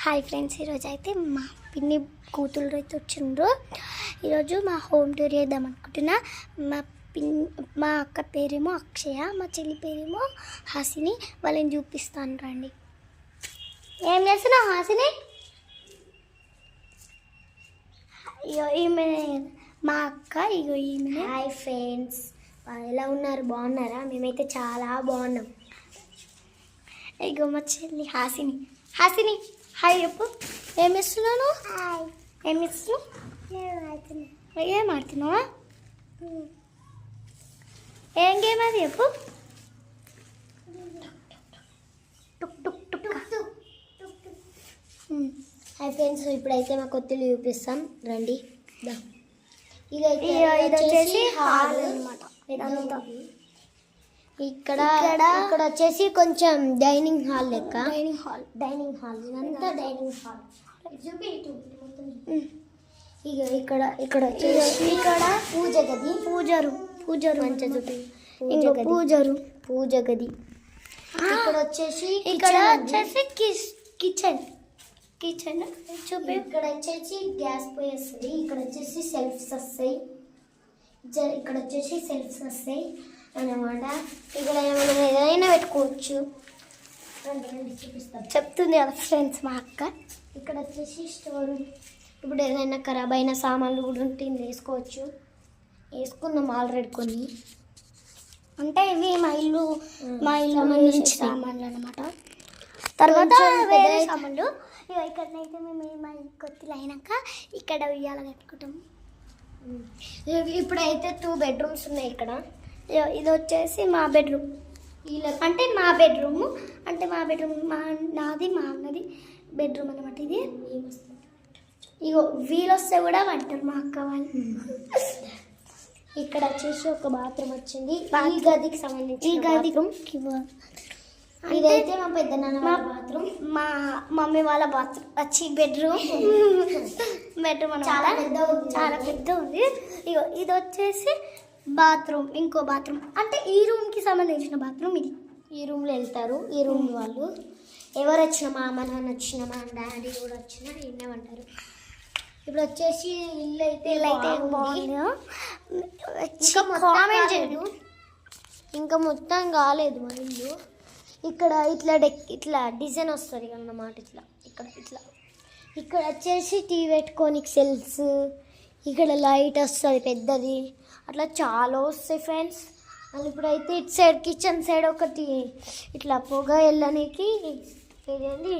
Hi friends, ఈరోజు అయితే మా పిన్ని కూతురు అయితే వచ్చిండ్రు. ఈరోజు మా హోమ్ టూర్ చేద్దాం అనుకుంటున్నా. మా అక్క పేరేమో అక్షయ, మా చెల్లి పేరేమో హాసిని. వాళ్ళని చూపిస్తాను రండి. ఏం చేస్తున్నావు హాసిని? ఇగో ఈమె మా అక్క, ఇగో ఈమె. హాయ్ ఫ్రెండ్స్, ఎలా ఉన్నారు? బాగున్నారా? మేమైతే చాలా బాగున్నాం. ఇగో మా చెల్లి హాసిని. హాసిని హాయ్ చెప్పు. ఏం ఇస్తున్నాను? హాయ్. ఏం ఇస్తున్నావు? ఏం ఆడుతున్నావా? ఏం గేమ్ అది చెప్పు. హాయ్ ఫ్రెండ్స్, ఇప్పుడైతే మా కొత్తలు చూపిస్తాం రండి. ఇది వచ్చేసి హాల్ అన్నమాట. ఇక్కడ ఇక్కడ వచ్చేసి కొంచెం డైనింగ్ హాల్ లెక్క. డైనింగ్ హాల్ ఇదంతా డైనింగ్ హాల్. ఇక ఇక్కడ ఇక్కడ వచ్చేసి ఇక్కడ పూజ గది. పూజరు మంచిగా చూపి. పూజ గది. ఇక్కడ వచ్చేసి కిచెన్ చూపి. ఇక్కడ వచ్చేసి గ్యాస్ పొయ్యి వస్తుంది. ఇక్కడ వచ్చేసి సెల్ఫ్స్ వస్తాయి. ఇక్కడ వచ్చేసి సెల్ఫ్స్ వస్తాయి అన్నమాట. ఇక్కడ మనం ఏదైనా పెట్టుకోవచ్చు. రండి చూపిస్తాం. చెప్తుంది కదా ఫ్రెండ్స్ మా అక్క. ఇక్కడ వచ్చేసి స్టోర్. ఇప్పుడు ఏదైనా ఖరాబ్ అయిన సామాన్లు కూడా ఉంటే వేసుకోవచ్చు. వేసుకున్నాం ఆల్రెడీ కొన్ని. అంటే ఇవి మా ఇల్లు సంబంధించిన సామాన్లు అనమాట. తర్వాత వేరే సామాన్లు. ఇక్కడనైతే మేము మా కొత్తలు అయినాక ఇక్కడ ఉయ్యాల కట్టుకుంటాం. ఇప్పుడైతే 2 బెడ్రూమ్స్ ఉన్నాయి ఇక్కడ. ఇది వచ్చేసి మా బెడ్రూమ్. అంటే మా బెడ్రూమ్ నాది మా అన్నది బెడ్రూమ్ అనమాట. ఇది ఇగో వీలు వస్తే కూడా వంటారు మా అక్క వాళ్ళు. ఇక్కడ వచ్చేసి ఒక బాత్రూమ్ వచ్చింది. ఈ గదికి సంబంధించి ఇదైతే మా పెద్దనాన్న బాత్రూమ్. మా మమ్మీ వాళ్ళ బాత్రూమ్ వచ్చి బెడ్రూమ్ చాలా పెద్ద ఉంది. ఇగో ఇది వచ్చేసి బాత్రూమ్. ఇంకో బాత్రూమ్ అంటే ఈ రూమ్కి సంబంధించిన బాత్రూమ్ ఇది. ఈ రూమ్లో వెళ్తారు. ఈ రూమ్ వాళ్ళు ఎవరు వచ్చినా, మా అమ్మ నాన్న వచ్చినా, మా డాడీ కూడా వచ్చినా విన్నామంటారు. ఇప్పుడు వచ్చేసి ఇల్లు అయితే బాగుంది. ఇంకా మొత్తం కాలేదు మా ఇల్లు. ఇక్కడ ఇట్లా డిజైన్ వస్తుంది అన్నమాట. ఇక్కడ వచ్చేసి టీవీ పెట్టుకోనికి సెల్స్. ఇక్కడ లైట్ వస్తుంది పెద్దది. అట్లా చాలా వస్తాయి ఫ్రెండ్స్. అది ఇప్పుడైతే ఇటు సైడ్ కిచెన్ సైడ్ ఒకటి ఇట్లా పొగ వెళ్ళడానికి ఇదేంటి